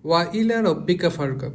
ওয়া ইলা রব্বিকা ফারগাব,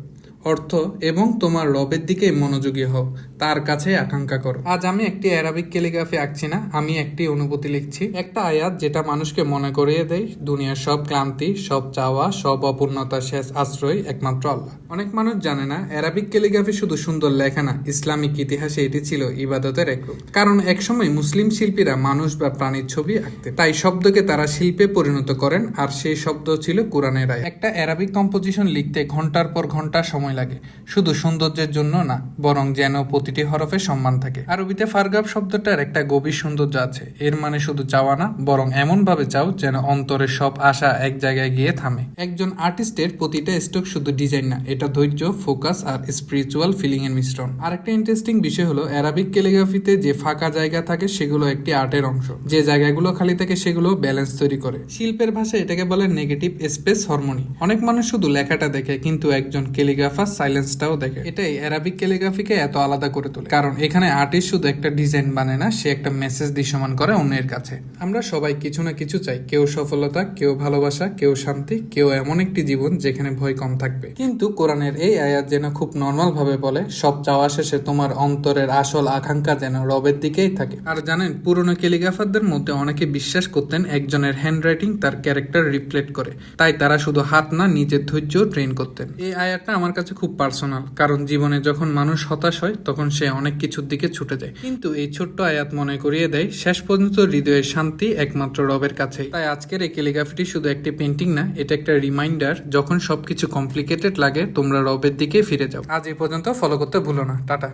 অর্থ এবং তোমার রবের দিকে মনোযোগী হও, তার কাছে আকাঙ্ক্ষা করো। আজ আমি একটি অ্যারাবিক ক্যালিগ্রাফি আঁকছি না, আমি একটি অনুভূতি লিখছি, একটা আয়াত যেটা মানুষকে মনে করিয়ে দেয় দুনিয়ার সব ক্লান্তি, সব চাওয়া, সব অপূর্ণতার শেষ আশ্রয় একমাত্র আল্লাহ। অনেক মানুষ জানে না অ্যারাবিক ক্যালিগ্রাফি শুধু সুন্দর লেখা না, ইসলামিক ইতিহাসে এটি ছিল ইবাদতের এক রূপ। কারণ একসময় মুসলিম শিল্পীরা মানুষ বা প্রাণীর ছবি আঁকতেন, তাই শব্দকে তারা শিল্পে পরিণত করেন, আর সেই শব্দ ছিল কোরআনের আয়াত। একটা অ্যারাবিক কম্পোজিশন লিখতে ঘন্টার পর ঘন্টা সময় লাগে, শুধু সৌন্দর্যের জন্য না, বরং যেন প্রতিটি হরফে সম্মান থাকে। আরবিতে ফারগাব শব্দটার একটা গভীর সৌন্দর্য আছে। এর মানে শুধু চাওয়া না, বরং এমন ভাবে চাও যেন অন্তরের সব আশা এক জায়গায় গিয়ে থামে। একজন আর্টিস্টের প্রতিটা স্ট্রোক শুধু ডিজাইন না, এটা ধৈর্য, ফোকাস আর স্পিরিচুয়াল ফিলিং এর মিশ্রণ। আরেকটা ইন্টারেস্টিং বিষয় হলো অ্যারাবিক ক্যালিগ্রাফিতে যে ফাঁকা জায়গা থাকে সেগুলো একটি আর্টের অংশ। যে জায়গাগুলো খালি থাকে সেগুলো ব্যালেন্স তৈরি করে। শিল্পের ভাষায় এটাকে বলে নেগেটিভ স্পেস হারমোনি। অনেক মানুষ শুধু লেখাটা দেখে, কিন্তু একজন ক্যালিগ্রাফার সাইলেন্সটাও দেখে। এটাই অ্যারাবিক ক্যালিগ্রাফিকে এত আলাদা করে তোলে, কারণ এখানে আর্টিস্ট শুধু একটা ডিজাইন বানায় না, সে একটা মেসেজ দৃশ্যমান করে অন্যের কাছে। আমরা সবাই কিছু না কিছু চাই, কেউ সফলতা, কেউ ভালোবাসা, কেউ শান্তি, কেউ এমন একটি জীবন যেখানে ভয় কম থাকবে। কিন্তু কোরআনের এই আয়াত যেন খুব নর্মাল ভাবে বলে, সব চাওয়া শেষে তোমার অন্তরের আসল আকাঙ্ক্ষা যেন রবের দিকেই থাকে। আর জানেন, পুরনো ক্যালিগ্রাফারদের মধ্যে অনেকে বিশ্বাস করতেন একজনের হ্যান্ডরাইটিং তার ক্যারেক্টার রিফ্লেক্ট করে, তাই তারা শুধু হাত না, নিজের ধৈর্য ট্রেন করতেন। এই আয়াতটা আমার কাছে খুব পার্সোনাল, কারণ জীবনে যখন মানুষ হতাশ হয় তখন সে অনেক কিছুর দিকে ছুটে যায়, কিন্তু এই ছোট্ট আয়াত মনে করিয়ে দেয় শেষ পর্যন্ত হৃদয়ের শান্তি একমাত্র রবের কাছেই। তাই আজকের এই ক্যালিগ্রাফিটি শুধু একটি পেন্টিং না, এটা একটা রিমাইন্ডার, যখন সবকিছু কমপ্লিকেটেড লাগে তোমরা রবের দিকে ফিরে যাও। আজ এই পর্যন্ত, ফলো করতে ভুলো না। টাটা।